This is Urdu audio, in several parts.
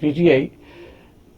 PTI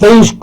23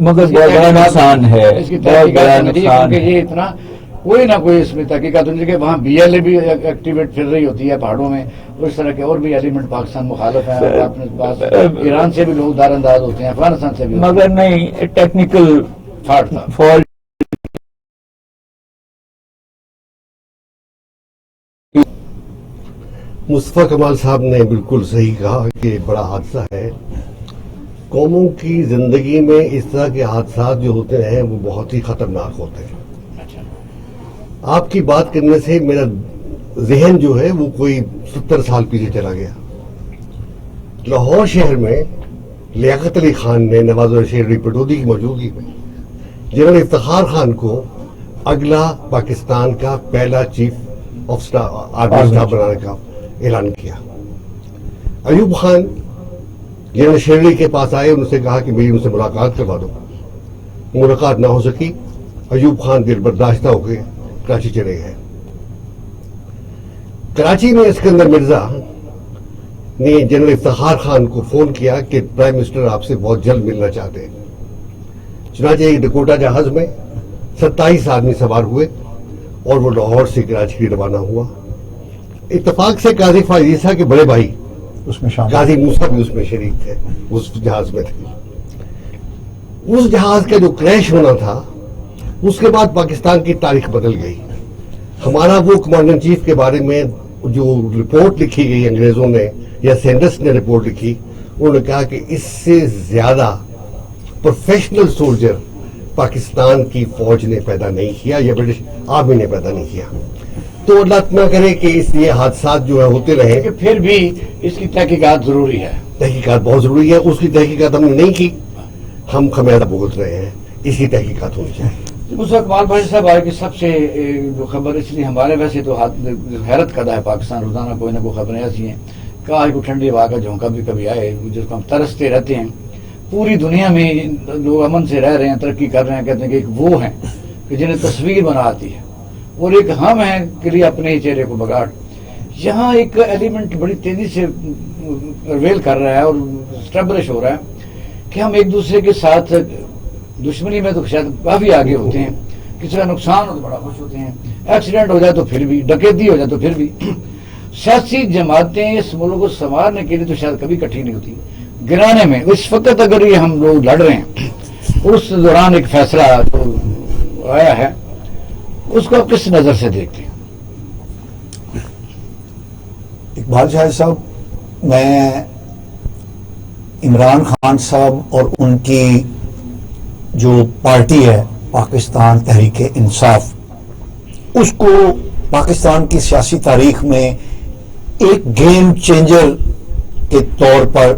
مگر بہت بڑا نقصان ہے، اس کی بہت بڑا تحقیقات ہونی چاہیے، نقصان کیونکہ ہے۔ یہ اتنا کوئی نہ کوئی اس میں تحقیقات ہونی چاہیے کہ وہاں بی ایل اے بھی ایکٹیویٹ پھر رہی ہوتی ہے پہاڑوں میں، اور اس طرح کے اور بھی ایلیمنٹ پاکستان مخالف ہیں، اور اپنے پاس ایران سے بھی لوگ دار انداز ہوتے ہیں، افغانستان سے بھی ہوتے ہیں۔ مگر نہیں، ٹیکنیکل فالٹ تھا۔ فالٹ مصطفیٰ کمال صاحب نے بالکل صحیح کہا کہ بڑا حادثہ ہے۔ قوموں کی زندگی میں اس طرح کے حادثات جو ہوتے ہیں وہ بہت ہی خطرناک ہوتے ہیں۔ اچھا، آپ کی بات کرنے سے میرا ذہن جو ہے وہ کوئی 70 سال پیچھے چلا گیا۔ لاہور شہر میں لیاقت علی خان نے نواز الشریف پٹودی کی موجودگی میں جنرل افتخار خان کو اگلا پاکستان کا پہلا چیف آف آرمی اسٹاف بنانے کا اعلان کیا۔ ایوب خان جنرل شیرلی کے پاس آئے، ان سے کہا کہ میری ان سے ملاقات کروا دو۔ ملاقات نہ ہو سکی، ایوب خان دل برداشتہ ہو کے کراچی چلے گئے۔ کراچی میں اسکندر مرزا نے جنرل افتخار خان کو فون کیا کہ پرائم منسٹر آپ سے بہت جلد ملنا چاہتے ہیں۔ چنانچہ ایک ڈکوٹا جہاز میں 27 آدمی سوار ہوئے اور وہ لاہور سے کراچی کے لیے روانہ ہوا۔ اتفاق سے قاضی فائز عیسیٰ کے بڑے بھائی اس میں شامل قاضی موسیٰ بھی اس میں شریک تھے، اس جہاز میں تھے۔ اس جہاز کا جو کریش ہونا تھا اس کے بعد پاکستان کی تاریخ بدل گئی۔ ہمارا وہ کمانڈر ان چیف کے بارے میں جو رپورٹ لکھی گئی انگریزوں نے یا سینڈرس نے رپورٹ لکھی، انہوں نے کہا کہ اس سے زیادہ پروفیشنل سولجر پاکستان کی فوج نے پیدا نہیں کیا یا برٹش آرمی نے پیدا نہیں کیا۔ تو اللہ نہ کرے کہ اس لیے حادثات جو ہے ہوتے رہے۔ کہ پھر بھی اس کی تحقیقات ضروری ہے۔ تحقیقات بہت ضروری ہے، اس کی تحقیقات ہم نے نہیں کی، ہم خمیازہ بھگت رہے ہیں، اس کی تحقیقات ہونی چاہیے۔ اس وقت اقبال بھائی صاحب آئے کہ سب سے جو خبر اس لیے ہمارے ویسے تو حیرت کدا ہے پاکستان، روزانہ کوئی نہ کوئی خبریں ایسی ہیں، کہا کوئی ٹھنڈی ہوا کا جھونکا بھی کبھی آئے جس کو ہم ترستے رہتے ہیں۔ پوری دنیا میں لوگ امن سے رہ رہے ہیں، ترقی کر رہے ہیں، کہتے ہیں کہ ایک وہ ہیں کہ جنہیں تصویر بنا آتی ہے، اور ایک ہم ہیں کہ لیے اپنے ہی چہرے کو بگاڑ۔ یہاں ایک ایلیمنٹ بڑی تیزی سے ریویل کر رہا ہے اور اسٹیبلش ہو رہا ہے کہ ہم ایک دوسرے کے ساتھ دشمنی میں تو شاید کافی آگے ہوتے ہیں، کسی کا نقصان ہو تو بڑا خوش ہوتے ہیں، ایکسیڈنٹ ہو جائے تو پھر بھی، ڈکیتی ہو جائے تو پھر بھی۔ سیاسی جماعتیں اس ملک کو سنوارنے کے لیے تو شاید کبھی اکٹھی نہیں ہوتی، گرانے میں۔ اس وقت اگر یہ ہم لوگ لڑ رہے ہیں، اس دوران ایک فیصلہ جو آیا ہے اس کو آپ کس نظر سے دیکھتے ہیں؟ اقبال شاہ صاحب، میں عمران خان صاحب اور ان کی جو پارٹی ہے پاکستان تحریک انصاف، اس کو پاکستان کی سیاسی تاریخ میں ایک گیم چینجر کے طور پر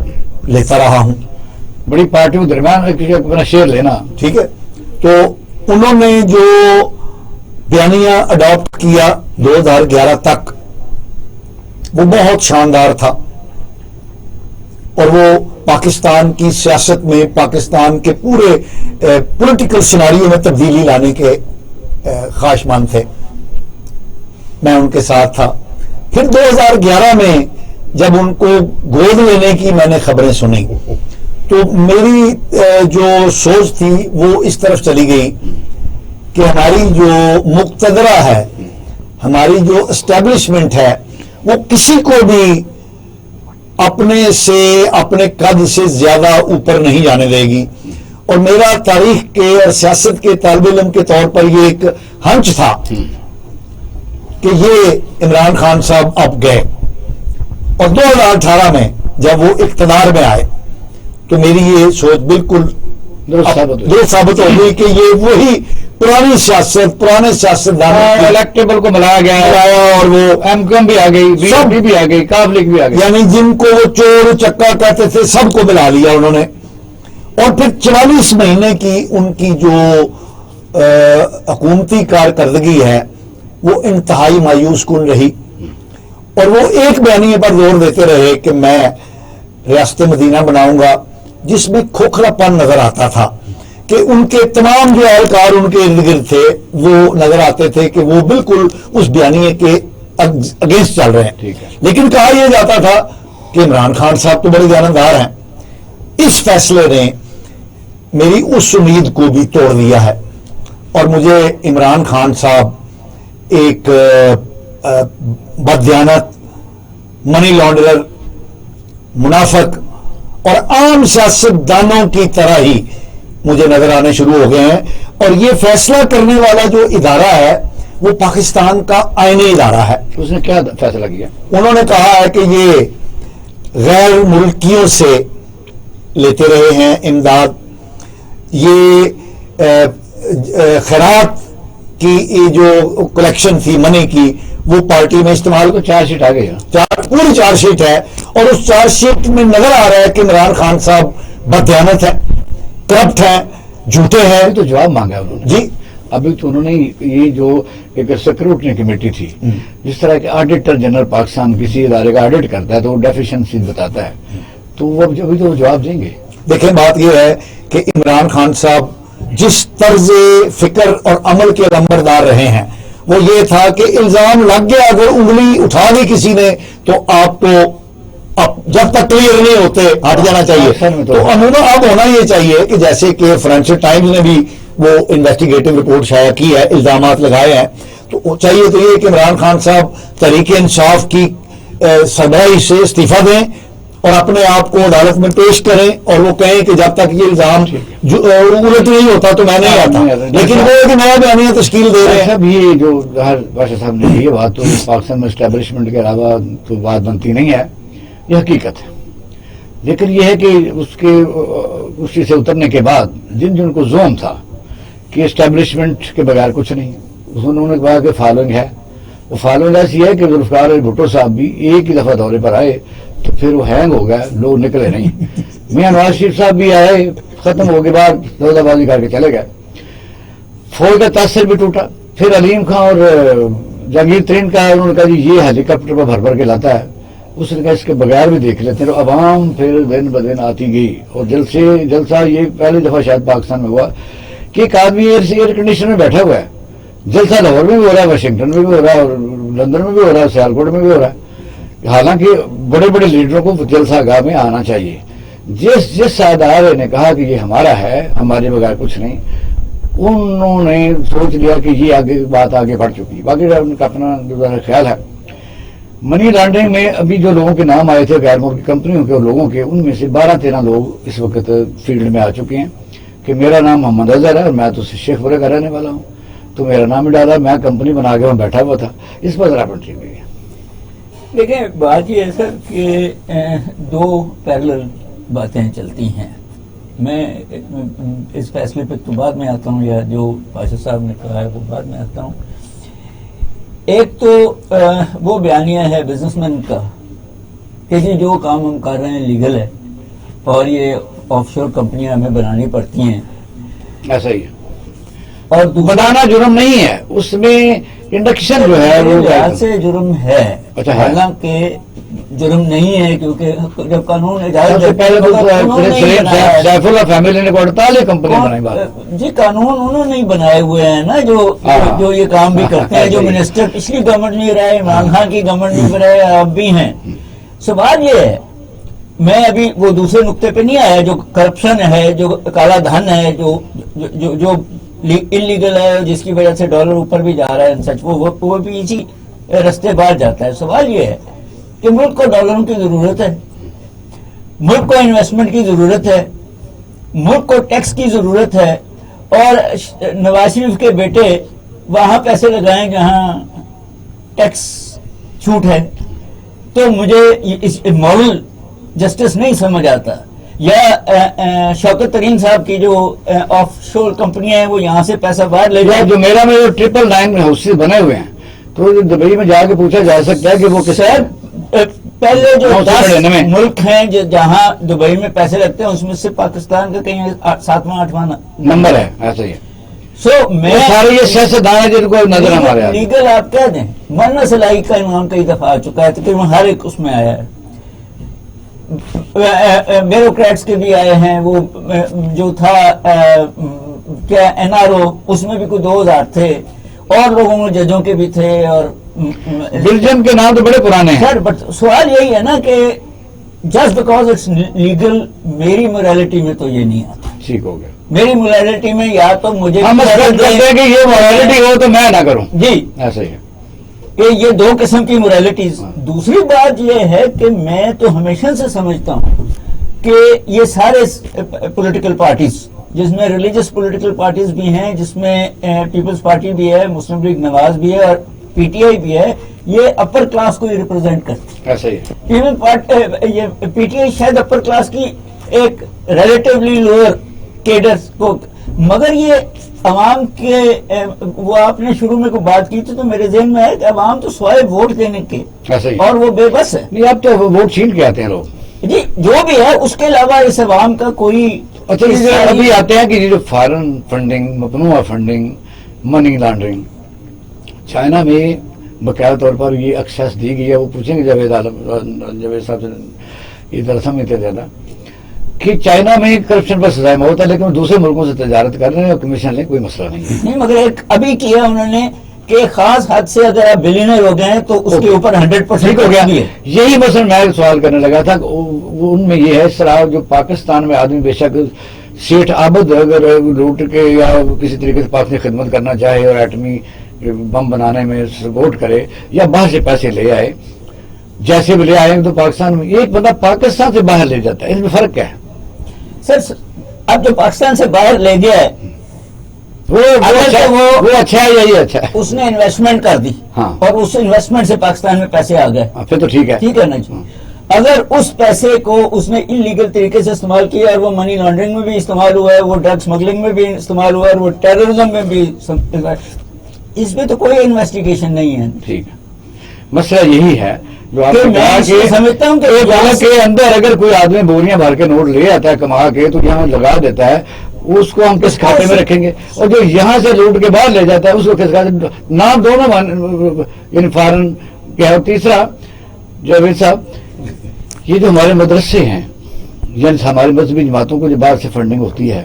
لیتا رہا ہوں۔ بڑی پارٹیوں کے درمیان اپنا شیئر لینا، ٹھیک ہے، تو انہوں نے جو بیانیہ اڈاپٹ کیا 2011 تک وہ بہت شاندار تھا، اور وہ پاکستان کی سیاست میں، پاکستان کے پورے پولیٹیکل سیناریو میں تبدیلی لانے کے خواہشمند تھے۔ میں ان کے ساتھ تھا۔ پھر 2011 میں جب ان کو گود لینے کی میں نے خبریں سنی تو میری جو سوچ تھی وہ اس طرف چلی گئی کہ ہماری جو مقتدرہ ہے، ہماری جو اسٹیبلشمنٹ ہے، وہ کسی کو بھی اپنے سے، اپنے قد سے زیادہ اوپر نہیں جانے دے گی۔ اور میرا تاریخ کے اور سیاست کے طالب علم کے طور پر یہ ایک ہنچ تھا کہ یہ عمران خان صاحب اب گئے، اور 2018 میں جب وہ اقتدار میں آئے تو میری یہ سوچ بالکل درست ثابت ہو گئی کہ یہ وہی پرانی سیاست، پرانے سیاستدانوں الیکٹیبل کو ملایا گیا، اور وہ ایم کیو ایم بھی آ گئی، بی جے پی بھی آ گئی، کاف لیگ بھی آ گئی، یعنی جن کو وہ چور چکا کہتے تھے سب کو ملا لیا انہوں نے۔ اور پھر 44 مہینے کی ان کی جو حکومتی کارکردگی ہے وہ انتہائی مایوس کن رہی، اور وہ ایک بیانیے پر زور دیتے رہے کہ میں ریاست مدینہ بناؤں گا، جس میں کھوکھلا پن نظر آتا تھا کہ ان کے تمام جو اہلکار ان کے ارد گرد تھے وہ نظر آتے تھے کہ وہ بالکل اس بیانیے کے اگینسٹ چل رہے ہیں۔ لیکن کہا یہ جاتا تھا کہ عمران خان صاحب تو بڑے جانبدار ہیں، اس فیصلے نے میری اس امید کو بھی توڑ دیا ہے، اور مجھے عمران خان صاحب ایک بددیانت، منی لانڈرر، منافق اور عام سیاستدانوں کی طرح ہی مجھے نظر آنے شروع ہو گئے ہیں. اور یہ فیصلہ کرنے والا جو ادارہ ہے وہ پاکستان کا آئینی ادارہ ہے. اس نے کیا فیصلہ کیا؟ انہوں نے کہا ہے کہ یہ غیر ملکیوں سے لیتے رہے ہیں امداد، یہ خیرات کی جو کلیکشن تھی منی کی وہ پارٹی میں استعمال تو چارج شیٹ آ گئی ہے، پوری چارج شیٹ ہے، اور اس چارج شیٹ میں نظر آ رہا ہے کہ عمران خان صاحب بددیانت ہے، کرپٹ ہیں، جھوٹے ہیں. تو جواب مانگا انہوں نے جی ابھی تو انہوں نے یہ جو ایک سکروٹنی کمیٹی تھی، جس طرح کہ آڈیٹر جنرل پاکستان کسی ادارے کا آڈٹ کرتا ہے تو وہ ڈیفیشنسی بتاتا ہے، تو وہ ابھی تو جواب دیں گے. دیکھیں بات یہ ہے کہ عمران خان صاحب جس طرز فکر اور عمل کے لمبردار رہے ہیں وہ یہ تھا کہ الزام لگ گیا، اگر انگلی اٹھا دی کسی نے تو آپ کو جب تک کلیئر نہیں ہوتے ہٹ جانا چاہیے. تو عموماً اب ہونا یہ چاہیے کہ جیسے کہ فائنینشل ٹائمز نے بھی وہ انویسٹیگیٹو رپورٹ شائع کی ہے، الزامات لگائے ہیں، تو چاہیے تو یہ کہ عمران خان صاحب تحریک انصاف کی سربراہی سے استعفیٰ دیں اور اپنے آپ کو عدالت میں پیش کریں، اور وہ کہیں کہ جب تک یہ الزام الٹ نہیں ہوتا تو میں نہیں آتا. لیکن وہ ایک نیا بیانیہ تشکیل دے رہے ہیں. صاحب یہ جو بادشاہ صاحب نے یہ بات تو پاکستان میں اسٹیبلشمنٹ کے علاوہ تو بات بنتی نہیں ہے، یہ حقیقت ہے. لیکن یہ ہے کہ اس کے اسی سے اترنے کے بعد جن کو زوم تھا کہ اسٹیبلشمنٹ کے بغیر کچھ نہیں، انہوں نے کہا کہ فالوئنگ ہے. وہ فالوئنگ ایسی ہے کہ ذوالفقار علی بھٹو صاحب بھی ایک ہی دفعہ دورے پر آئے تو پھر وہ ہینگ ہو گیا، لوگ نکلے نہیں. میاں نواز شریف صاحب بھی آئے، ختم ہو کے بعد سودا بازی کر کے چلے گئے. فوج کا تاثر بھی ٹوٹا. پھر علیم خان اور جہانگیر ترین کا انہوں نے کہا جی یہ ہیلی کاپٹر پر بھر کے لاتا ہے. اس نے کہا اس کے بغیر بھی دیکھ لیتے ہیں. عوام پھر دن بدن آتی گئی، اور جلسہ یہ پہلی دفعہ شاید پاکستان میں ہوا کہ ایک آدمی ایئر کنڈیشن میں بیٹھا ہوا ہے. جلسہ لاہور میں بھی ہو رہا ہے، واشنگٹن میں بھی ہو رہا ہے، اور لندن میں بھی ہو رہا ہے، سیالکوٹ میں بھی ہو رہا ہے. حالانکہ بڑے بڑے لیڈروں کو جلسہ گاہ میں آنا چاہیے. جس ادارے نے کہا کہ یہ ہمارا ہے، ہمارے بغیر کچھ نہیں، انہوں نے سوچ لیا کہ یہ بات آگے بڑھ چکی. باقی ان کا اپنا خیال ہے. منی لانڈرنگ میں ابھی جو لوگوں کے نام آئے تھے غیر ملکی کمپنیوں کے اور لوگوں کے، ان میں سے 12-13 لوگ اس وقت فیلڈ میں آ چکے ہیں کہ میرا نام محمد اظہر ہے اور میں تو شیخ پورے کا رہنے والا ہوں، تو میرا نام ہی ڈالا، میں کمپنی بنا کے وہاں بیٹھا ہوا تھا. اس پر ذرا پڑتی ہوئی ہے. دیکھیں بات یہ ہے سر کہ دو پیرلل باتیں چلتی ہیں. میں اس فیصلے پہ تو بعد میں آتا ہوں، یا جو بادشاہ صاحب نے کہا ہے وہ بعد میں آتا ہوں. ایک تو وہ بیانیہ ہے بزنس مین کا کہ جی جو کام ہم کر رہے ہیں لیگل ہے اور یہ آف شور کمپنیاں ہمیں بنانی پڑتی ہیں. ایسا ہی ہے، اور بنانا جرم نہیں ہے، اس میں انڈکشن جو ہے وہ لحاظ سے جرم ہے. اچھا، حالانکہ جرم نہیں ہے کیونکہ جب قانون اجازت سب سے پہلے تو سیف اللہ فیملی نے 48 کمپنی بنائی. بات جی قانون انہوں نے بنائے ہوئے ہیں نا جو یہ کام بھی کرتے ہیں. جو منسٹر پچھلی گورنمنٹ نہیں رہے، عمران خان کی گورنمنٹ نہیں رہے، اب بھی ہیں. سوال یہ ہے، میں ابھی وہ دوسرے نقطے پہ نہیں آیا جو کرپشن ہے، جو کالا دھن ہے، جو انلیگل ہے، جس کی وجہ سے ڈالر اوپر بھی جا رہا ہے. سچ وہ بھی اسی رستے باہر جاتا ہے. سوال یہ ہے کہ ملک کو ڈالروں کی ضرورت ہے، ملک کو انویسٹمنٹ کی ضرورت ہے، ملک کو ٹیکس کی ضرورت ہے، اور نواز شریف کے بیٹے وہاں پیسے لگائیں جہاں ٹیکس چھوٹ ہے. تو مجھے اس مورل جسٹس نہیں سمجھ آتا. یا شوکت ترین صاحب کی جو آف شور کمپنیاں ہیں وہ یہاں سے پیسہ باہر لے جائیں. جو میرا میں 999 ہاؤسز بنے ہوئے ہیں، تو دبئی میں جا کے پوچھا جا سکتا ہے کہ وہ کس پہلے جو 10 ملک ہیں جہاں دبئی میں پیسے لگتے ہیں اس میں سے پاکستان کا کہیں 7واں 8واں نمبر ہے. ایسا ہی ہے. سو میں سارے یہ سیاستدان ہیں جن کو نظر ہمارے لیگل آپ کہہ دیں. مولانا صلاحی کا انعام کئی دفعہ آ چکا ہے، تقریباً ہر ایک اس میں آیا ہے. بیوروکریٹس کے بھی آئے ہیں. وہ جو تھا کیا NRO، اس میں بھی کوئی 2000 تھے، اور لوگوں میں ججوں کے بھی تھے، اور بلجیم کے نام تو بڑے پرانے ہیں. سر بٹ سوال یہی ہے نا کہ جسٹ بیکاز اٹس لیگل میری موریلٹی میں تو یہ نہیں آتا. ٹھیک ہو گیا. میری morality میں یا تو مجھے ہم ایکسپیکٹ کرتے ہیں کہ یہ morality ہو تو میں نہ کروں. جی ایسا ہی ہے. کہ یہ دو قسم کی moralities. دوسری بات یہ ہے کہ میں تو ہمیشہ سے سمجھتا ہوں کہ یہ سارے پولیٹیکل پارٹیز، جس میں ریلیجس پولیٹیکل پارٹیز بھی ہیں، جس میں پیپلز پارٹی بھی ہے، مسلم لیگ نواز بھی ہے اور پی ٹی آئی بھی ہے، یہ اپر کلاس کو ہی ریپرزینٹ کرتی ہے. ایسا ہی ہے. یہ پی ٹی آئی شاید اپر کلاس کی ایک ریلیٹیولی لوور کیڈرز کو، مگر یہ عوام کے وہ آپ نے شروع میں کوئی بات کی تھی تو میرے ذہن میں ہے کہ عوام تو سوائے ووٹ دینے کے ایسا ہی. اور وہ بے بس ہے. نہیں اب تو ووٹ چھین کے آتے ہیں لوگ. جی جو بھی ہے اس کے علاوہ اس عوام کا کوئی اچھا یہ جو ابھی آتے ہیں کہ یہ جو فارن فنڈنگ، ممنوع فنڈنگ، منی لانڈرنگ، چائنا میں باقاعدہ طور پر یہ ایکسیس دی گئی ہے. وہ پوچھیں گے جاوید صاحب سے، یہ دراصل میں زیادہ کہ چائنا میں کرپشن پر سزائے موت ہے، لیکن وہ دوسرے ملکوں سے تجارت کر رہے ہیں اور کمیشن لیں، کوئی مسئلہ نہیں ہے. نہیں، مگر ایک ابھی کیا انہوں نے کہ خاص حد سے اگر آپ بلینئر ہو گئے ہیں تو اس کے اوپر 100% ہو گیا. بھی ہے. یہی مثلا میں سوال کرنے لگا تھا کہ ان میں یہ ہے اس طرح جو پاکستان میں آدمی بے شک سیٹھ عابد اگر لوٹ کے یا کسی طریقے سے پاک کی خدمت کرنا چاہے اور ایٹمی بم بنانے میں سپورٹ کرے یا باہر سے پیسے لے آئے، جیسے بھی لے آئے تو پاکستان میں ایک بندہ پاکستان سے باہر لے جاتا ہے، اس میں فرق کیا ہے؟ سر اب جو پاکستان سے باہر لے گیا ہے وہ اچھا ہے یا یہ اچھا ہے؟ اس نے انویسٹمنٹ کر دی ہاں. اور اس انویسٹمنٹ سے پاکستان میں پیسے آ گئے، پھر تو ٹھیک ہے. ٹھیک ہے نا جی. اگر اس پیسے کو اس نے انلیگل طریقے سے استعمال کیا اور وہ منی لانڈرنگ میں بھی استعمال ہوا ہے، وہ ڈرگ سمگلنگ میں بھی استعمال ہوا ہے اور وہ ٹیررزم میں بھی اس میں تو کوئی انویسٹیگیشن نہیں ہے. ٹھیک ہے. مسئلہ یہی ہے جو آپ کہ نے میں کہا اس کو سمجھتا ہوں کہ ایک یہاں ملک کے اندر اگر کوئی آدمی بوریاں بھر کے نوٹ لے آتا ہے کما کے تو یہاں لگا دیتا ہے، اس کو ہم کس کھاتے میں رکھیں گے؟ اور جو یہاں سے لوٹ کے باہر لے جاتا ہے اس کو کس کھاتے؟ نام دونوں یعنی فارن کیا ہے. تیسرا جاوید صاحب، یہ جو ہمارے مدرسے ہیں یعنی ہماری مذہبی جماعتوں کو جو باہر سے فنڈنگ ہوتی ہے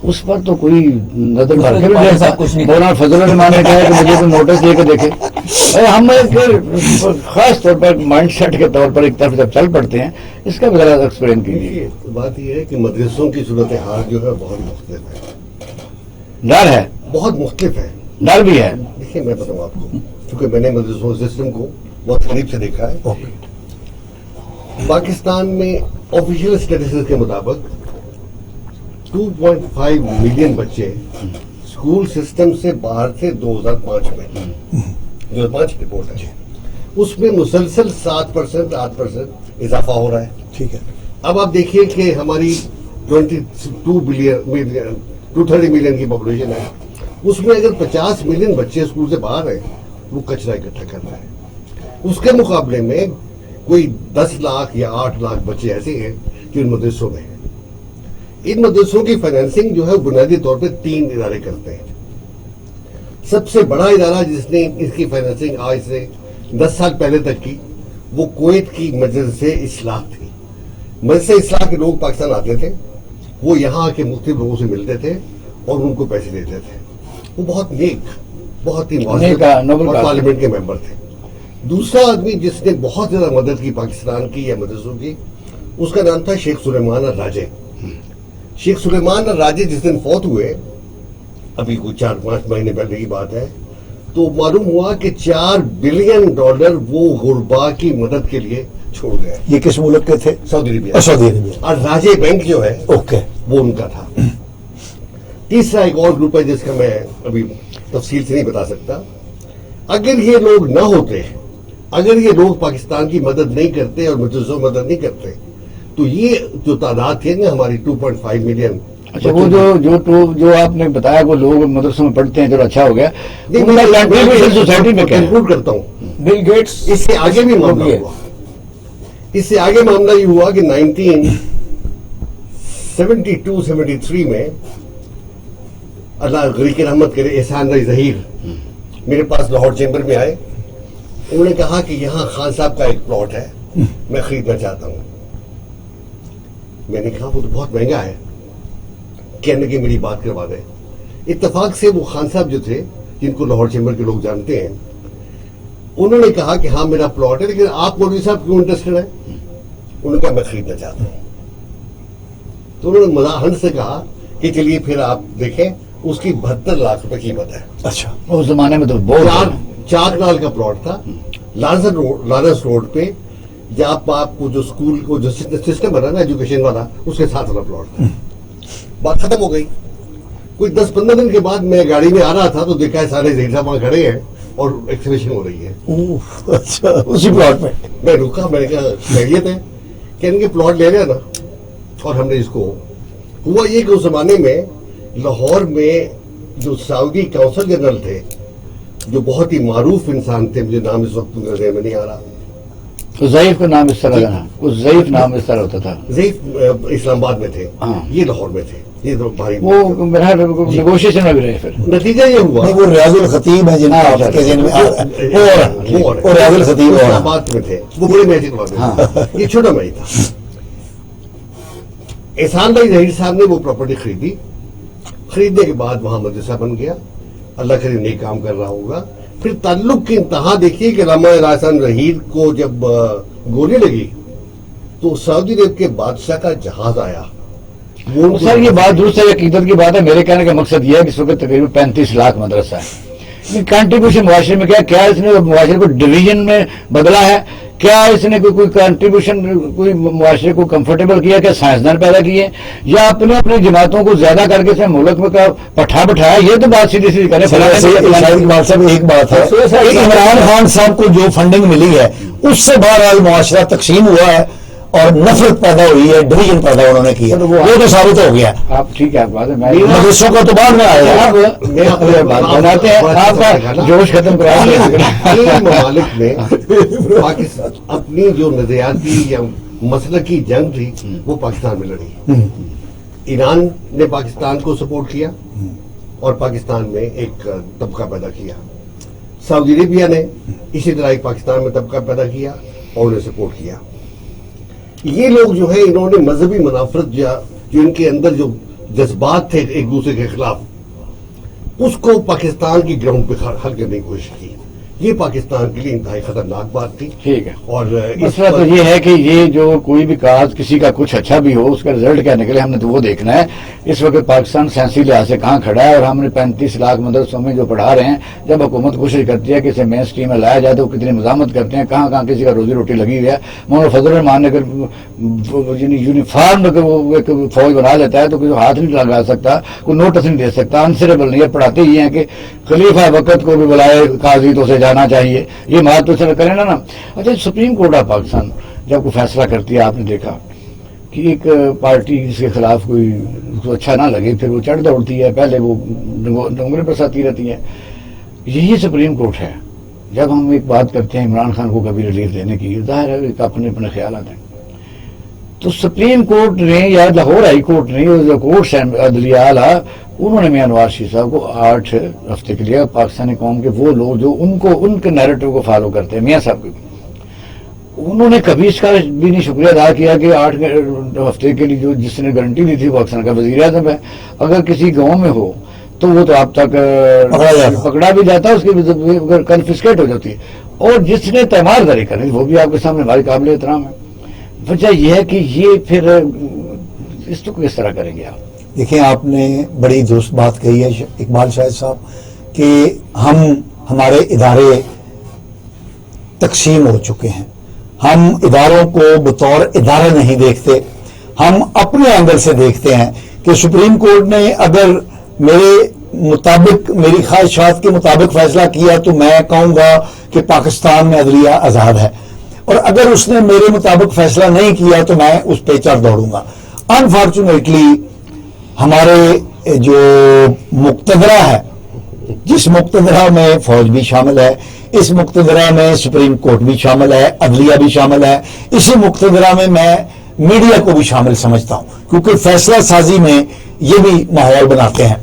اس پر تو کوئی نظر بھر کے بھی دیکھتا. مولانا فضل الرحمان نے کہا کہ مجھے کوئی نوٹس دے کے دیکھے. ہم خاص طور پر مائنڈ سیٹ کے طور پر ایک طرف جب چل پڑتے ہیں، اس کا بھی ذرا ایکسپلین کیجیے. بات یہ ہے کہ مدرسوں کی صورتحال جو ہے بہت مختلف ہے. ڈر ہے، بہت مختلف ہے. ڈر بھی ہے. دیکھیے میں بتاؤں آپ کو، کیونکہ میں نے مدرسوں سسٹم کو بہت قریب سے دیکھا ہے. پاکستان میں آفیشیل اسٹیٹسٹکس کے مطابق 2.5 ملین بچے اسکول سسٹم سے باہر تھے 2005 میں. 2005 رپورٹ ہے، اس میں مسلسل 7% 8% اضافہ ہو رہا ہے. ٹھیک ہے. اب آپ دیکھیے کہ ہماری 230 ملین کی پاپولیشن ہے، اس میں اگر 50 ملین بچے اسکول سے باہر ہیں وہ کچرا اکٹھا کر رہا ہے. اس کے مقابلے میں کوئی 10 لاکھ یا 8 لاکھ بچے ایسے ہیں جو ان مدرسوں میں ہیں. ان مدرسوں کی فائنینسنگ جو ہے بنیادی طور پہ 3 ادارے کرتے ہیں. سب سے بڑا ادارہ جس نے اس کی فائنینسنگ آج سے 10 سال پہلے تک کی وہ کویت کی مدرسہ اصلاح تھی. مدرسہ اصلاح کے لوگ پاکستان آتے تھے، وہ یہاں کے مختلف لوگوں سے ملتے تھے اور ان کو پیسے دیتے تھے. وہ بہت نیک، بہت ہی معذب اور پارلیمنٹ کے ممبر تھے. دوسرا آدمی جس نے بہت زیادہ مدد کی پاکستان کی یا مدرسوں کی، اس کا نام تھا شیخ سلیمان الراجے. شیخ سلیمان الراجے جس دن فوت ہوئے، ابھی کوئی 4-5 مہینے پہلے کی بات ہے، تو معلوم ہوا کہ $4 بلین وہ غربا کی مدد کے لیے چھوڑ گئے. یہ کس ملک کے تھے؟ سعودی عربیہ. سعودی عربیہ. اور راجے بینک جو ہے اوکے وہ ان کا تھا. تیسرا ایک اور گروپ ہے جس کا میں ابھی تفصیل سے نہیں بتا سکتا. اگر یہ لوگ نہ ہوتے، اگر یہ لوگ پاکستان کی مدد نہیں کرتے اور مدرسوں مدد نہیں کرتے تو یہ جو تعداد تھی نا ہماری 2.5 ملین. اچھا وہ جو آپ نے بتایا وہ لوگ مدرسوں میں پڑھتے ہیں، جو اچھا ہو گیا. سوسائٹی میں کنکلوڈ کرتا ہوں. بل گیٹس اس سے آگے بھی معاملہ ہوا. اس سے آگے معاملہ یہ ہوا کہ 1972-73 میں اللہ غری کی رحمت کرے احسان رائی ظہیر میرے پاس لاہور چیمبر میں آئے. انہوں نے کہا کہ یہاں خان صاحب کا ایک پلاٹ ہے، میں خریدنا چاہتا ہوں. میں نے کہا وہ تو بہت مہنگا ہے، کہنے کی میری بات کروا دیں. اتفاق سے وہ خان صاحب جو تھے جن کو لاہور چیمبر کے لوگ جانتے ہیں، انہوں نے کہا کہ ہاں میرا پلاٹ ہے، لیکن آپ مولوی صاحب کیوں انٹرسٹڈ ہیں؟ انہوں نے کہا میں خریدنا چاہتا ہوں. تو انہوں نے مزاحمت سے کہا کہ چلیے پھر آپ دیکھیں اس کی 72 لاکھ روپے قیمت ہے. اچھا. اس زمانے میں تو بہت چار کنال کا پلاٹ تھا لارنس روڈ پہ, جہاں آپ کو جو اسکول کو جو سسٹم بنا نا ایجوکیشن والا, اس کے ساتھ والا پلاٹ تھا. بات ختم ہو گئی. کوئی 10-15 دن کے بعد میں گاڑی میں آ رہا تھا تو دیکھا ہے سارے ظہیر صاحب وہاں کھڑے ہیں اور ایکسیبیشن ہو رہی ہے. اچھا, اسی پلاٹ پہ میں رکا, میں نے کہا خیریت ہے, کہ ان کے پلاٹ لے لیا نا. اور ہم نے اس کو, ہوا یہ کہ اس زمانے میں لاہور میں جو سعودی کونسل جنرل تھے, جو بہت ہی معروف انسان تھے, مجھے نام اس وقت نظر میں نہیں آ رہا, ضعیف کا نام اس طرح کا, اس ضعیف نام اس طرح ہوتا تھا. ضعیف اسلام آباد میں تھے, یہ لاہور میں تھے. یہ تو بھاری وہ میرا نیگوشیشن میں بھی رہے. پھر نتیجہ یہ ہوا, نہیں, وہ ریاض الخطیب ہے جن کا آپ کے ذہن میں آ رہا ہے. وہ ریاض الخطیب اسلام آباد میں تھے, وہ بڑے میچ والے, یہ چھوٹا میچ تھا. احسان بھائی ظہیر صاحب نے وہ پراپرٹی خریدی. خریدنے کے بعد وہاں مدرسہ بن گیا. اللہ کرے نیک کام کر رہا ہوگا. پھر تعلق کی انتہا دیکھیے کہ علامہ احسان ظہیر کو جب گولی لگی تو سعودی عرب کے بادشاہ کا جہاز آیا. سر یہ بات درست ہے, عقیدت کی بات ہے. میرے کہنے کا مقصد یہ ہے کہ اس وقت تقریباً 35 لاکھ مدرسہ ہے. کنٹریبیوشن معاشرے میں کیا اس نے معاشرے کو ڈویژن میں بدلا ہے؟ کیا اس نے کوئی کنٹریبیوشن کوئی معاشرے کو کمفرٹیبل کیا؟ کیا سائنسدان پیدا کیے, یا اپنے اپنی جماعتوں کو زیادہ کر کے اس نے ملک میں پٹھا بٹھایا؟ یہ تو بات سیدھی سیدھی کریں. صاحب ایک بات ہے, عمران خان صاحب کو جو فنڈنگ ملی ہے اس سے بہرحال معاشرہ تقسیم ہوا ہے اور نفرت پیدا ہوئی ہے, ڈویژن پیدا انہوں نے کیا, وہ تو ثابت ہو گیا. آپ ٹھیک ہے, آپ بات ہے, مدرسوں کا تو بعد میں آیا بناتے ہیں, آپ کا جوش ختم کرا. ممالک میں اپنی جو نظریاتی یا مسلکی جنگ تھی وہ پاکستان میں لڑی. ایران نے پاکستان کو سپورٹ کیا اور پاکستان میں ایک طبقہ پیدا کیا. سعودی عربیہ نے اسی طرح ایک پاکستان میں طبقہ پیدا کیا اور انہیں سپورٹ کیا. یہ لوگ جو ہے انہوں نے مذہبی منافرت جو ان کے اندر جو جذبات تھے ایک دوسرے کے خلاف, اس کو پاکستان کی گراؤنڈ پہ حل کرنے کی کوشش کی. یہ پاکستان کے لیے انتہائی خطرناک بات تھی. ٹھیک ہے, اور مسئلہ تو یہ ہے کہ یہ جو کوئی بھی کاج کسی کا کچھ اچھا بھی ہو, اس کا رزلٹ کیا نکلے, ہم نے تو وہ دیکھنا ہے. اس وقت پاکستان سائنسی لحاظ سے کہاں کھڑا ہے, اور ہم نے 35 لاکھ مدرسوں میں جو پڑھا رہے ہیں, جب حکومت کوشش کرتی ہے کہ اسے مین اسٹریم میں لایا جائے تو کتنی مزاحمت کرتے ہیں, کہاں کہاں کسی کا روزی روٹی لگی ہوئی ہے. مولانا فضل الرحمان نے یونیفارم ایک فوج بنا لیتا ہے تو کوئی ہاتھ نہیں لگا سکتا, کوئی نوٹس نہیں دے سکتا, آنسریبل نہیں ہے. پڑھاتے ہی ہیں کہ خلیفہ وقت کو بھی بلائے قاضی تو اسے جانا چاہیے, یہ بات تو سر کریں نا. اچھا, سپریم کورٹ آف پاکستان جب کوئی فیصلہ کرتی ہے, آپ نے دیکھا کہ ایک پارٹی جس کے خلاف کوئی اچھا نہ لگے پھر وہ چڑھ دوڑتی ہے, پہلے وہ ڈونگرے برساتی رہتی ہے. یہی سپریم کورٹ ہے. جب ہم ایک بات کرتے ہیں عمران خان کو کبھی ریلیف دینے کی, ظاہر ہے اپنے اپنے خیالات ہیں, تو سپریم کورٹ نے یا لاہور ہائی کورٹ نے جو کورٹس ہیں عدلیہ اعلیٰ, انہوں نے میاں نواز شریف صاحب کو 8 ہفتے کے لیے پاکستانی قوم کے وہ لوگ جو ان کے نیریٹو کو فالو کرتے ہیں, میاں صاحب کو, انہوں نے کبھی اس کا بھی نہیں شکریہ ادا کیا کہ 8 ہفتے کے لیے جو جس نے گارنٹی دی تھی پاکستان کا وزیر اعظم ہے, اگر کسی گاؤں میں ہو تو وہ تو آپ تک پکڑا بھی جاتا ہے, اس کی کنفسکیٹ ہو جاتی ہے. اور جس نے تیمار داری کری وہ بھی آپ کے سامنے ہماری قابل احترام ہے. وجہ یہ ہے کہ یہ پھر اس کو کس طرح کریں گے آپ؟ دیکھیں, آپ نے بڑی درست بات کہی ہے اقبال شاہد صاحب کہ ہمارے ادارے تقسیم ہو چکے ہیں. ہم اداروں کو بطور ادارہ نہیں دیکھتے, ہم اپنے اینگل سے دیکھتے ہیں کہ سپریم کورٹ نے اگر میرے مطابق, میری خواہشات کے مطابق فیصلہ کیا تو میں کہوں گا کہ پاکستان میں عدلیہ آزاد ہے, اور اگر اس نے میرے مطابق فیصلہ نہیں کیا تو میں اس پہ چڑھ دوڑوں گا. انفارچونیٹلی ہمارے جو مقتدرہ ہے, جس مقتدرہ میں فوج بھی شامل ہے, اس مقتدرہ میں سپریم کورٹ بھی شامل ہے, عدلیہ بھی شامل ہے, اسی مقتدرہ میں میڈیا کو بھی شامل سمجھتا ہوں, کیونکہ فیصلہ سازی میں یہ بھی ماحول بناتے ہیں.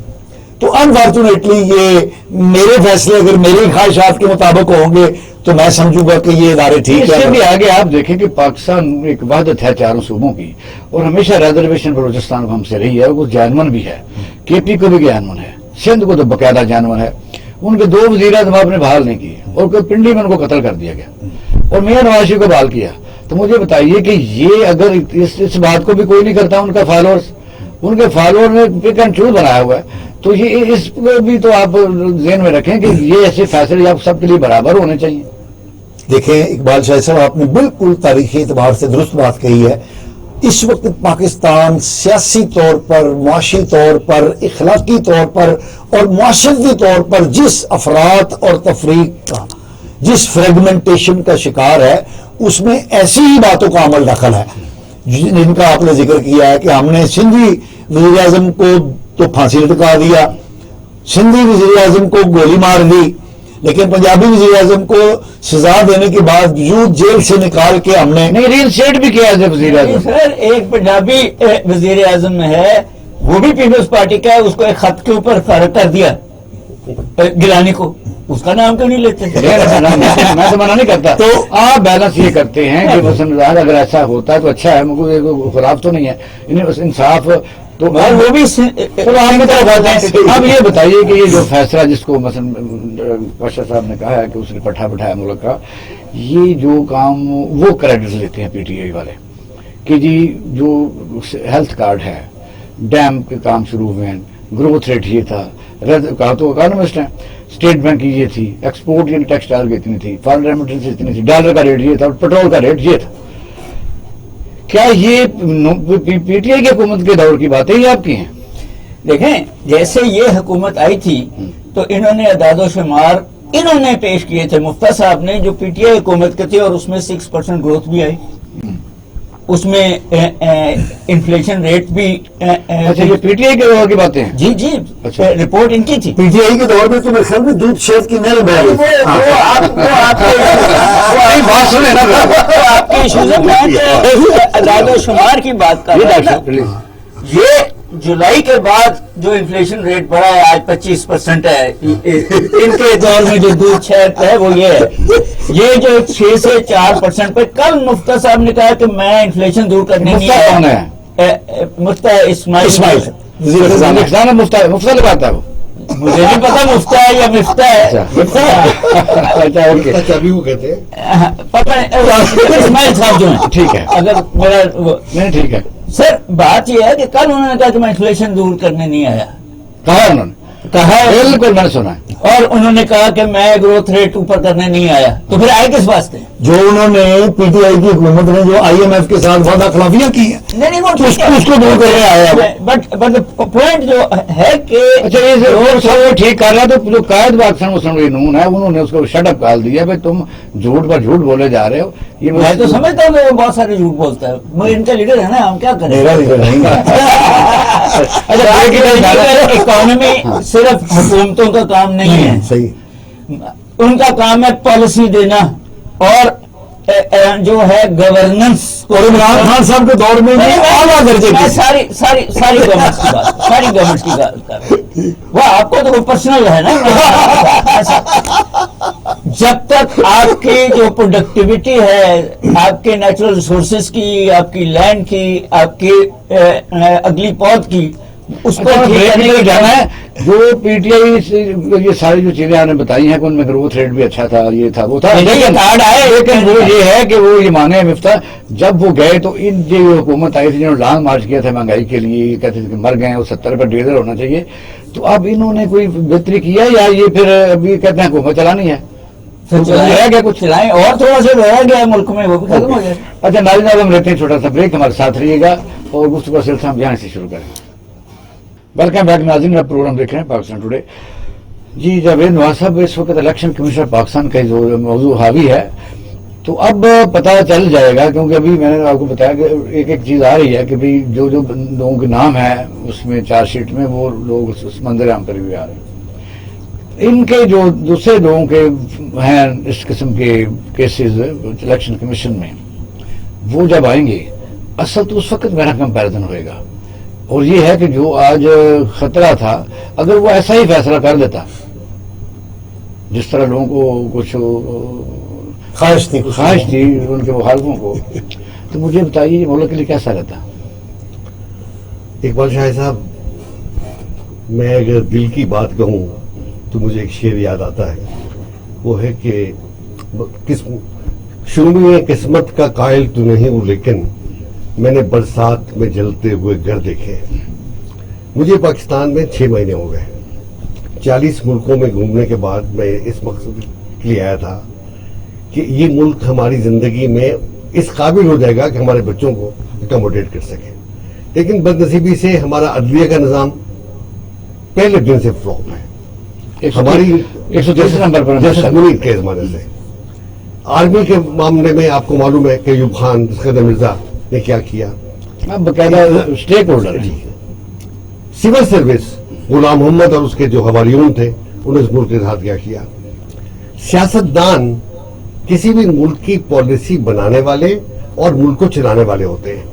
تو انفارچونیٹلی یہ میرے فیصلے اگر میری خواہشات کے مطابق ہوں گے تو میں سمجھوں گا کہ یہ ادارے ٹھیک ہے. اس سے بھی آگے آپ دیکھیں کہ پاکستان ایک وحدت ہے چاروں صوبوں کی, اور ہمیشہ ریزرویشن بلوچستان کو ہم سے رہی ہے, وہ جانمن بھی ہے, کے پی کو بھی جانمن ہے, سندھ کو تو باقاعدہ جانمن ہے. ان کے 2 وزیر اعظم آپ نے بحال نہیں کیے, اور پنڈی میں ان کو قتل کر دیا گیا, اور میاں نواز شریف کو بحال کیا. تو مجھے بتائیے کہ یہ اگر اس بات کو بھی کوئی نہیں کرتا ان کا فالوورز, ان کے فالوور نے پک اینڈ چوز بنایا ہوا ہے. تو یہ اس کو بھی تو آپ ذہن میں رکھیں کہ یہ ایسے فیصلے آپ سب کے لیے برابر ہونے چاہیے. دیکھیں اقبال شاہ صاحب، آپ نے بالکل تاریخی اعتبار سے درست بات کہی ہے. اس وقت پاکستان سیاسی طور پر، معاشی طور پر، اخلاقی طور پر اور معاشرتی طور پر جس افراد اور تفریق کا، جس فریگمنٹیشن کا شکار ہے، اس میں ایسی ہی باتوں کا عمل دخل ہے جن کا آپ نے ذکر کیا ہے کہ ہم نے سندھی وزیر اعظم کو تو پھانسی لٹکا دیا، سندھی وزیر اعظم کو گولی مار دی، لیکن پنجابی وزیر اعظم کو سزا دینے کے باوجود جیل سے نکال کے ہم نے نہیں ری انسٹیٹ بھی کیا ہے وزیر اعظم. سر ایک پنجابی وزیر اعظم ہے، وہ بھی پیپلز پارٹی کا ہے، اس کو ایک خط کے اوپر فارغ کر دیا گیلانی کو، اس کا نام کیوں نہیں لیتے؟ میں تو منع نہیں کرتا. تو آپ بیلنس یہ کرتے ہیں کہ مثلا اگر ایسا ہوتا ہے تو اچھا ہے، خلاف تو نہیں ہے، انصاف تو وہ بھی چلو آپ کی طرف آتے ہیں. اب یہ بتائیے کہ یہ جو فیصلہ جس کو مثلا پاشا صاحب نے کہا ہے کہ اس نے پٹھا بٹھایا ملک کا، یہ جو کام وہ کریڈٹ لیتے ہیں پی ٹی آئی والے کہ جی جو ہیلتھ کارڈ ہے، ڈیم کے کام شروع ہوئے ہیں، گروتھ ریٹ یہ تھا، کہا تو اکانومسٹ ہیں، اسٹیٹ بینک کی یہ تھی، ایکسپورٹ یعنی ٹیکسٹائل کی اتنی تھی، فارن ریمیٹنس اتنی تھی، ڈالر کا ریٹ یہ تھا، پیٹرول کا ریٹ یہ تھا. کیا یہ پی ٹی آئی کی حکومت کے دور کی باتیں یہ آپ کی ہیں؟ دیکھیں جیسے یہ حکومت آئی تھی تو انہوں نے اعداد و شمار انہوں نے پیش کیے تھے مفتی صاحب نے، جو پی ٹی آئی حکومت کے تھے، اور اس میں 6% گروتھ بھی آئی، اس میں انفلیشن ریٹ بھی. اچھا یہ پی ٹی آئی کے دور کی باتیں ہیں؟ جی جی رپورٹ ان کی تھی. پی ٹی آئی کے دور میں تو میرے خیال میں دودھ شہد کی نہر بہ رہی تھی. بات سنیں نا آپ کے ایشوز میں اعداد و شمار کی بات کر رہا ہوں. یہ جولائی کے بعد جو انفلیشن ریٹ بڑھا ہے آج 25% ہے، ان کے دور میں جو دودھ شہد ہے وہ یہ ہے. یہ جو 6 سے 4% پہ کل مفتی صاحب نے کہا کہ میں انفلیشن دور کرنے مفتی کون ہے؟ مفتی اسماعیل مفتا لگاتا ہے وہ، مجھے نہیں پتا مفتا ہے یا مفتا ہے. اچھا اوکے چابی کو کہتے ہیں. پتہ نہیں اسماعیل صاحب جو ہیں. ٹھیک ہے، اگر میرا نہیں ٹھیک ہے. سر بات یہ ہے کہ کل انہوں نے کہا کہ میں انفلیشن دور کرنے نہیں آیا، کہا انہوں نے، کہا بالکل میں نے سنا ہے. اور انہوں نے کہا کہ میں گروتھ ریٹ اوپر کرنے نہیں آیا، تو پھر آئے کس واسطے؟ جو انہوں نے پی ٹی آئی کی حکومت نے جو آئی ایم ایف کے ساتھ وعدہ خلافیاں کی ہیں نہیں وہ اس کو دور کرنے آیا. بٹ پوائنٹ جو ہے کہ اچھا یہ ٹھیک کر رہا ہے. تو جو قائد پاکستان مسلم نون ہے انہوں نے اس کو شٹ اپ کال دیا بھائی تم جھوٹ پر جھوٹ بولے جا رہے ہو. یہ میں تو سمجھتا ہوں کہ وہ بہت سارے جھوٹ بولتا ہے، مگر ان کا لیڈر ہے نا، ہم کیا کریں. میرا لیڈر نہیں اکانومی صرف حکومتوں کا کام نہیں ہے، صحیح، ان کا کام ہے پالیسی دینا اور جو ہے گورننس. اور عمران خان صاحب کے دور میں اعلیٰ درجے میں کی ساری گورنمنٹ کی بات کر رہا ہوں. وہ آپ کو تو پرسنل ہے نا. جب تک آپ کی جو پروڈکٹیوٹی ہے، آپ کے نیچرل ریسورسز کی، آپ کی لینڈ کی، آپ کی اگلی پود کی، اس کو جانا ہے. جو پی ٹی آئی یہ ساری جو چیزیں آپ نے بتائی ہیں کہ ان میں گروتھ ریٹ بھی اچھا تھا، یہ تھا وہ تھا، لیکن وہ یہ ہے کہ وہ یہ مانے مفتا جب وہ گئے تو ان جو حکومت آئی تھی جنہوں نے لانگ مارچ کیا تھا مہنگائی کے لیے، یہ کہتے تھے کہ مر گئے وہ 70 پر ڈیزل ہونا چاہیے. تو اب انہوں نے کوئی بہتری کیا یا یہ پھر ابھی کہتے ہیں حکومت چلانی ہے؟ رہ گیا کچھ چلائیں اور تھوڑا سا رہ گیا ملک میں، وہ بھی ختم ہو گیا. اچھا ناظرین اب ہم لیتے ہیں چھوٹا سا بریک، ہمارے ساتھ رہیے گا اور گفتگو کا سلسلہ ہم یہاں سے شروع کریں گے. ویلکم بیک ناظرین، آپ پروگرام دیکھ رہے ہیں پاکستان ٹوڈے. جی جاوید نواز صاحب، اس وقت الیکشن کمیشنر پاکستان کا موضوع حاوی ہے، تو اب پتہ چل جائے گا کیونکہ ابھی میں نے آپ کو بتایا کہ ایک چیز آ رہی ہے کہ بھائی جو لوگوں کے نام ہے اس میں چارج شیٹ میں وہ لوگ اس منظر عام پر بھی آ رہے ہیں. ان کے جو دوسرے لوگوں کے ہیں اس قسم کے کیسز الیکشن کمیشن میں، وہ جب آئیں گے اصل تو اس وقت میرا کمپیریزن ہوئے گا. اور یہ ہے کہ جو آج خطرہ تھا اگر وہ ایسا ہی فیصلہ کر دیتا جس طرح لوگوں کو کچھ خواہش تھی ان کے مخالفوں کو، تو مجھے بتائیے ملک کے لیے کیسا رہتا؟ اقبال شاہ صاحب، میں اگر دل کی بات کہوں تو مجھے ایک شعر یاد آتا ہے، وہ ہے کہ شروع میں قسمت کا قائل تو نہیں ہوں لیکن میں نے برسات میں جلتے ہوئے گھر دیکھے. مجھے پاکستان میں 6 مہینے ہو گئے. 40 ملکوں میں گھومنے کے بعد میں اس مقصد کے لیے آیا تھا کہ یہ ملک ہماری زندگی میں اس قابل ہو جائے گا کہ ہمارے بچوں کو اکاموڈیٹ کر سکے. لیکن بدنصیبی سے ہمارا عدلیہ کا نظام پہلے دن سے فلاپ ہے. ہماری 130 نمبر پر جسٹس منیر کے زمانے سے. آرمی کے معاملے میں آپ کو معلوم ہے کہ ایوب خان اسکندر مرزا نے کیا کیا. باقاعدہ اسٹیک ہولڈر ہے. سول سروس غلام محمد اور اس کے جو حواریون تھے انہوں نے اس ملک کے ساتھ کیا. سیاستدان کسی بھی ملک کی پالیسی بنانے والے اور ملک کو چلانے والے ہوتے ہیں.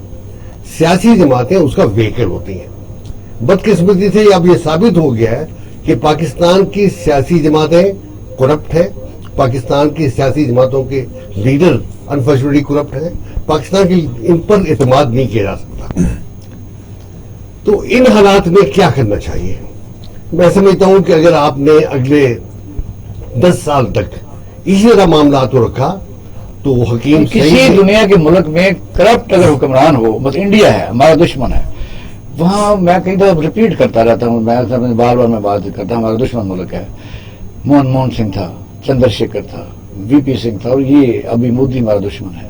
سیاسی جماعتیں اس کا ویکل ہوتی ہیں. بدقسمتی سے اب یہ ثابت ہو گیا ہے کہ پاکستان کی سیاسی جماعتیں کرپٹ ہیں. پاکستان کی سیاسی جماعتوں کے لیڈر انفارچونیٹلی کرپٹ ہیں. پاکستان کی ان پر اعتماد نہیں کیا جا سکتا. تو ان حالات میں کیا کرنا چاہیے؟ میں سمجھتا ہوں کہ اگر آپ نے اگلے 10 سال تک اسی طرح معاملات کو رکھا تو حکیم کسی دنیا کے ملک میں کرپٹ اگر حکمران ہو، بس انڈیا ہے ہمارا دشمن ہے. وہاں میں کئی دفعہ ریپیٹ کرتا رہتا ہوں، میں بار بار میں بات کرتا ہوں، ہمارا دشمن ملک ہے. منموہن سنگھ تھا، چندر شیکھر تھا، وی پی سنگھ تھا، اور یہ ابھی مودی ہمارا دشمن ہے.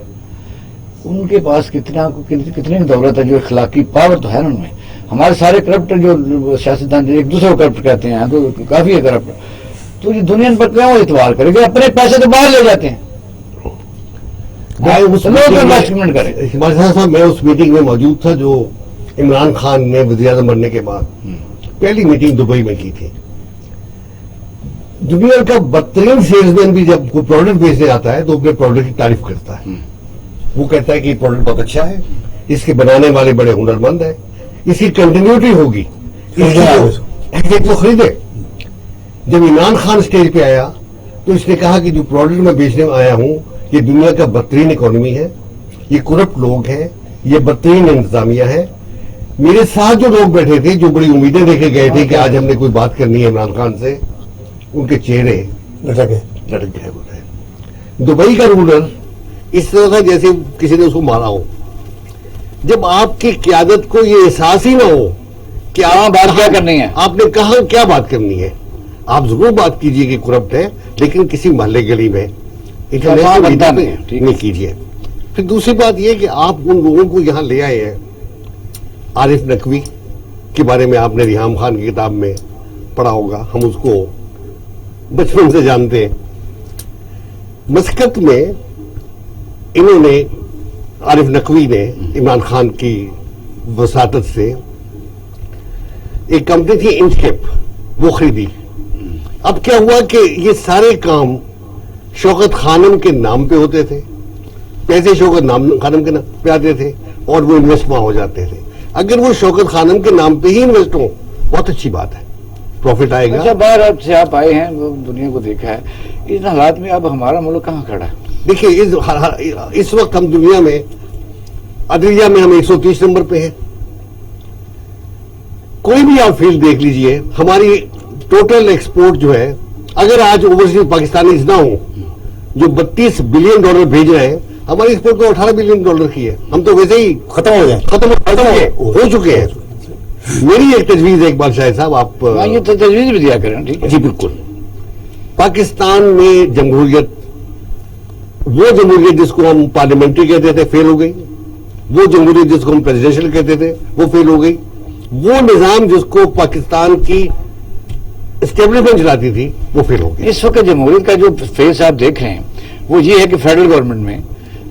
ان کے پاس کتنی دولت ہے، جو اخلاقی پاور تو ہے ان میں. ہمارے سارے کرپٹ جو سیاستدان ایک دوسرے کو کرپٹ کہتے ہیں تو کافی ہے کرپٹ. تو یہ دنیا پر کیوں اعتبار کرے گا؟ اپنے پیسے تو باہر لے جاتے ہیں. میں اس میٹنگ میں موجود تھا جو عمران خان نے وزیر اعظم بننے کے بعد پہلی میٹنگ دبئی میں کی تھی. دنیا کا بدترین سیلز مین بھی جب کوئی پروڈکٹ بیچنے آتا ہے تو اپنے پروڈکٹ کی تعریف کرتا ہے. وہ کہتا ہے کہ یہ پروڈکٹ بہت اچھا ہے، اس کے بنانے والے بڑے ہنرمند ہیں، اس کی کنٹینیوٹی ہوگی، وہ خریدے. جب عمران خان اسٹیج پہ آیا تو اس نے کہا کہ جو پروڈکٹ میں بیچنے آیا ہوں یہ دنیا کا بدترین اکانومی ہے، یہ کرپٹ لوگ ہیں، یہ بدترین انتظامیہ ہے. میرے ساتھ جو لوگ بیٹھے تھے جو بڑی امیدیں دے کے گئے تھے کہ آج ہم نے کوئی بات کرنی ہے عمران خان سے، ان کے چہرے لٹک گئے. دبئی کا رولر اس طرح تھا جیسے کسی نے اس کو مارا ہو. جب آپ کی قیادت کو یہ احساس ہی نہ ہو کہ آپ بات کیا کرنی ہے، آپ نے کہا کیا بات کرنی ہے. آپ ضرور بات کیجئے کہ کرپٹ ہے، لیکن کسی محلے گلی میں نہیں کیجئے. پھر دوسری بات یہ کہ آپ ان لوگوں کو یہاں لے آئے ہیں. عارف نقوی کے بارے میں آپ نے ریحام خان کی کتاب میں پڑھا ہوگا، ہم اس کو بچپن سے جانتے ہیں. مسقط میں انہوں نے عارف نقوی نے عمران خان کی وساطت سے ایک کمپنی تھی انچکیپ، وہ خریدی. اب کیا ہوا کہ یہ سارے کام شوکت خانم کے نام پہ ہوتے تھے، پیسے شوکت خانم کے نام پہ آتے تھے اور وہ انویسٹ وہاں ہو جاتے تھے. اگر وہ شوکت خانم کے نام پہ ہی انویسٹ ہوں بہت اچھی بات ہے، پروفٹ آئے گا. باہر سے آپ آئے ہیں، دنیا کو دیکھا ہے، ان حالات میں اب ہمارا ملک کہاں کھڑا ہے؟ دیکھیے اس وقت ہم دنیا میں عدلیہ میں ہم 130 نمبر پہ ہیں. کوئی بھی آپ فیلڈ دیکھ لیجئے، ہماری ٹوٹل ایکسپورٹ جو ہے، اگر آج اوورسیز پاکستانیز نہ ہوں جو $32 بلین بھیج رہے ہیں، ہماری ایکسپورٹ تو $18 بلین کی ہے. ہم تو ویسے ہی ختم ہو چکے ہیں. میری ایک تجویز ہے اقبال شاہد صاحب، آپ یہ تو تجویز بھی دیا کریں. ٹھیک ہے جی بالکل. پاکستان میں جمہوریت، وہ جمہوریت جس کو ہم پارلیمنٹری کہتے تھے فیل ہو گئی، وہ جمہوریت جس کو ہم پریزیڈنشل کہتے تھے وہ فیل ہو گئی، وہ نظام جس کو پاکستان کی اسٹیبلشمنٹ چلاتی تھی وہ فیل ہو گئی. اس وقت جمہوریت کا جو فیس آپ دیکھ رہے ہیں وہ یہ ہے کہ فیڈرل گورنمنٹ میں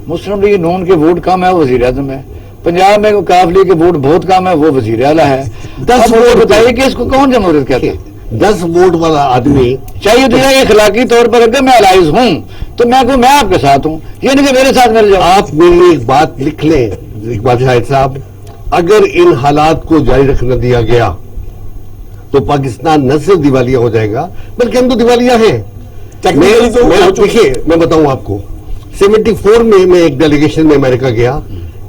مسلم لیگ نون کے ووٹ کم ہے، وہ وزیر اعظم ہے. پنجاب میں کاف لیگ کے ووٹ بہت کم ہے، وہ وزیر اعلیٰ ہے. 10 ووٹ بتائیے کہ اس کو کون جمہوریت کہتے ہیں؟ 10 ووٹ والا آدمی چاہیے تو یہ اخلاقی طور پر اگر میں الائز ہوں تو میں آپ کے ساتھ ہوں، یہ نہیں کہ میرے ساتھ مل جاؤ. آپ میری ایک بات لکھ لیں اقبال شاہد صاحب، اگر ان حالات کو جاری رکھنا دیا گیا تو پاکستان نہ صرف دیوالیہ ہو جائے گا بلکہ ہم تو دیوالیہ ہیں. دیکھیے میں بتاؤں آپ کو، 74 میں میں ایک ڈیلیگیشن میں امریکہ گیا،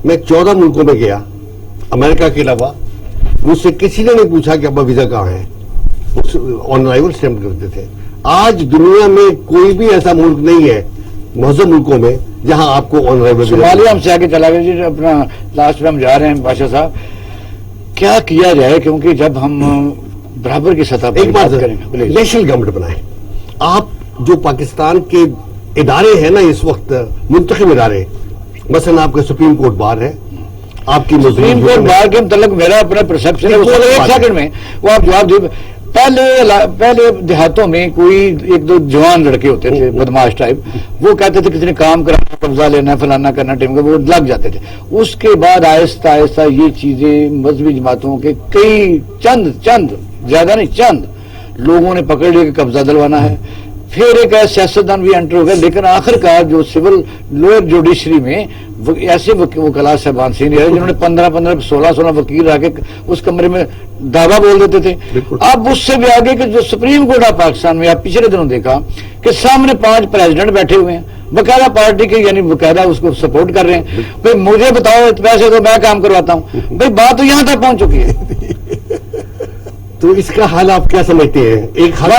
میں 14 ملکوں میں گیا امریکہ کے علاوہ. مجھ سے کسی نے نہیں پوچھا کہ ابا ویزا کہاں ہے، آن ارائیول اسٹیمپ کرتے تھے. آج دنیا میں کوئی بھی ایسا ملک نہیں ہے مہذب ملکوں میں جہاں آپ کو آن ارائیول. صومالیہ ہم سے آگے چلا گیا جی. اپنا لاسٹ میں ہم جا رہے ہیں بادشاہ صاحب کیا کیا جائے، کیونکہ جب ہم برابر کی سطح پر ایک بات کریں گے، نیشنل گورنمنٹ بنائیں. آپ جو پاکستان کے ادارے ہیں نا اس وقت منتخب ادارے، مثلا آپ کا سپریم کورٹ بار ہے، آپ کی سپریم کورٹ بار کے متعلق میرا اپنا پرسپشن ہے، ایک سیکنڈ میں وہ آپ جواب دیں. پہلے دیہاتوں میں کوئی ایک دو جوان لڑکے ہوتے تھے بدماش ٹائپ، وہ کہتے تھے کسی نے کام کرانا، قبضہ لینا، فلانا کرنا، ٹیم کا، وہ لگ جاتے تھے. اس کے بعد آہستہ آہستہ یہ چیزیں مذہبی جماعتوں کے کئی چند زیادہ نہیں چند لوگوں نے پکڑ لیا کہ قبضہ دلوانا ہے. پھر ایک سیاستدان بھی انٹر ہو گئے، لیکن آخر کار جو سول لوئر جوڈیشری میں ایسے وکلاء صاحبان سینئر جنہوں نے 15 16 وکیل رہ کے اس کمرے میں دعویٰ بول دیتے تھے. اب اس سے بھی آگے کہ جو سپریم کورٹ آف پاکستان میں آپ پچھلے دنوں دیکھا کہ سامنے 5 پریزیڈنٹ بیٹھے ہوئے ہیں باقاعدہ پارٹی کے، یعنی باقاعدہ اس کو سپورٹ کر رہے ہیں. بھائی مجھے بتاؤ پیسے تو میں کام کرواتا ہوں. بھائی بات تو یہاں تک پہنچ چکی ہے. تو اس کا حال آپ کیا سمجھتے ہیں؟ ایک حال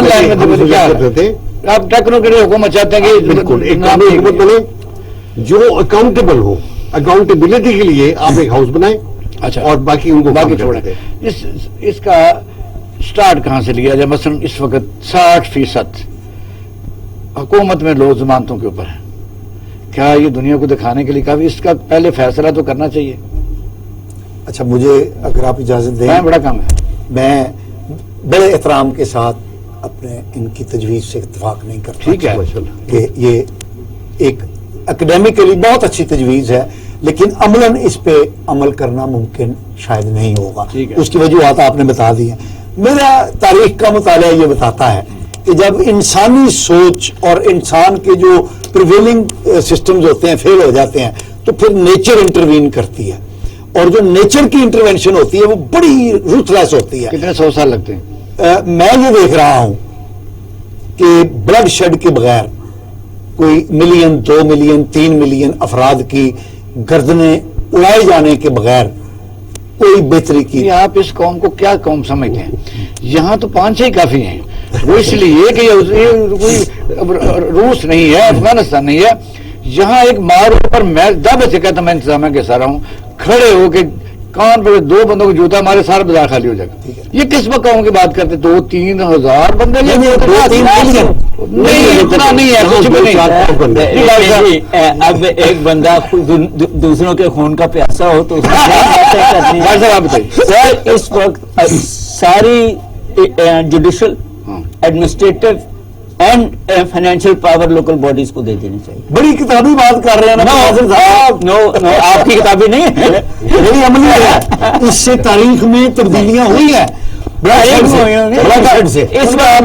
تھے آپ ٹیکنو کے لیے حکومت چاہتے ہیں کہ بالکل ایک حکومت بنے جو اکاؤنٹیبل ہو، اکاؤنٹیبلٹی کے لیے آپ ایک ہاؤس بنائیں. اچھا، اور باقی ان کو باقی چھوڑ دیں. اس کا سٹارٹ کہاں سے لیا جائے؟ مثلا اس وقت 60% حکومت میں لوگ ضمانتوں کے اوپر ہیں. کیا یہ دنیا کو دکھانے کے لیے کافی؟ اس کا پہلے فیصلہ تو کرنا چاہیے. اچھا، مجھے اگر آپ اجازت دیں، بڑا کام ہے. میں بڑے احترام کے ساتھ اپنے ان کی تجویز سے اتفاق نہیں کرتا. ٹھیک ہے کہ یہ ایک اکیڈیمکلی بہت اچھی تجویز ہے، لیکن عملاً اس پہ عمل کرنا ممکن شاید نہیں ہوگا. اس کی وجوہات آپ نے بتا دی ہیں. میرا تاریخ کا مطالعہ یہ بتاتا ہے کہ جب انسانی سوچ اور انسان کے جو پریویلنگ سسٹمز ہوتے ہیں فیل ہو جاتے ہیں تو پھر نیچر انٹروین کرتی ہے، اور جو نیچر کی انٹروینشن ہوتی ہے وہ بڑی روتھلیس ہوتی ہے. کتنے 100 سال لگتے ہیں؟ میں یہ دیکھ رہا ہوں کہ بلڈ شیڈ کے بغیر کوئی 1 ملین 2 ملین 3 ملین افراد کی گردنیں اڑائے جانے کے بغیر کوئی بہتری کی. آپ اس قوم کو کیا قوم سمجھتے ہیں؟ یہاں تو 5 ہی کافی ہیں. وہ اس لیے کہ یہ کوئی روس نہیں ہے، افغانستان نہیں ہے. یہاں ایک مارو پر میں دب سے کہتا میں انتظامیہ کے سارا ہوں، کھڑے ہو کے کان پہ 2 بندوں کو جوتا ہمارے سارا بازار خالی ہو جائے گا. یہ کس قوم کی بات کرتے؟ 2-3 ہزار بندے نہیں، اتنا نہیں ہے، کچھ بھی نہیں. اب ایک بندہ دوسروں کے خون کا پیاسا ہو تو آپ بتائیے سر. اس وقت ساری judicial, administrative and financial power local bodies کو دے دینی چاہیے. بڑی کتابی بات کر رہے ہیں نا. آپ کی کتابیں نہیں ہے، بڑی عملی ہے. اس سے تاریخ میں تبدیلیاں ہوئی ہیں. اس بات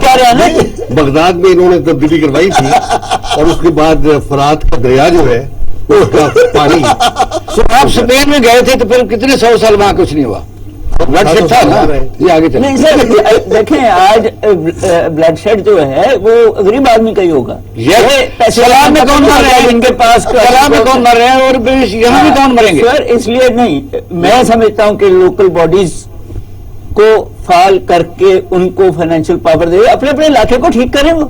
کر رہے ہیں نا، بغداد میں انہوں نے تبدیلی کروائی تھی، اور اس کے بعد فرات کا دریا جو ہے اس کا پانی. آپ اسپین میں گئے تھے تو پھر کتنے 100 سال وہاں کچھ نہیں ہوا؟ بلڈ شیڈ تھا نا. یہ آگے چلیں. نہیں سر دیکھیں، آج بلڈ شیڈ جو ہے وہ غریب آدمی کا ہی ہوگا. سلام میں کون مر رہے ہیں؟ ان کے پاس سلام میں کون مر رہے ہیں اور یہاں بھی کون مریں گے؟ سر اس لیے نہیں، میں سمجھتا ہوں کہ لوکل باڈیز کو فعال کر کے ان کو فائنینشیل پاور دے، اپنے اپنے علاقے کو ٹھیک کریں. وہ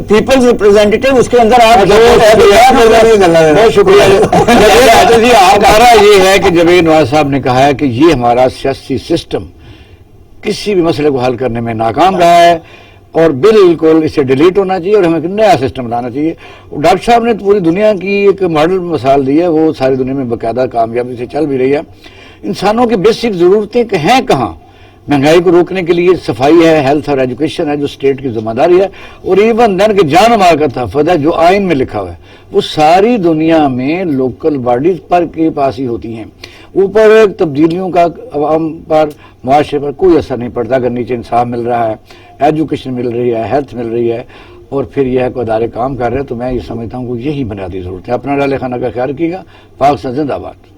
پیپلز ریپرزینٹیٹیو اس کے اندر آپ بہت شکریہ جی. ہمارا یہ ہے کہ جوید نواز صاحب نے کہا ہے کہ یہ ہمارا سیاسی سسٹم کسی بھی مسئلے کو حل کرنے میں ناکام رہا ہے اور بالکل اسے ڈیلیٹ ہونا چاہیے اور ہمیں ایک نیا سسٹم لانا چاہیے. ڈاکٹر صاحب نے پوری دنیا کی ایک ماڈل مثال دی ہے، وہ ساری دنیا میں باقاعدہ کامیابی سے چل بھی رہی ہے. انسانوں کی بیسک ضرورتیں ہیں کہاں؟ مہنگائی کو روکنے کے لیے صفائی ہے، ہیلتھ اور ایجوکیشن ہے جو اسٹیٹ کی ذمہ داری ہے، اور ایون دین کہ جان و مال کا تحفظ ہے جو آئین میں لکھا ہوا ہے. وہ ساری دنیا میں لوکل باڈیز پر کے پاس ہی ہوتی ہیں. اوپر تبدیلیوں کا عوام پر، معاشرے پر کوئی اثر نہیں پڑتا اگر نیچے انصاف مل رہا ہے، ایجوکیشن مل رہی ہے، ہیلتھ مل رہی ہے، اور پھر یہ ہے کہ ادارے کام کر رہے ہیں. تو میں یہ سمجھتا ہوں کہ یہی بنیادی ضرورت ہے. اپنا ڈالے خانہ کا خیال رکھیے گا. پاکستان زندہ باد.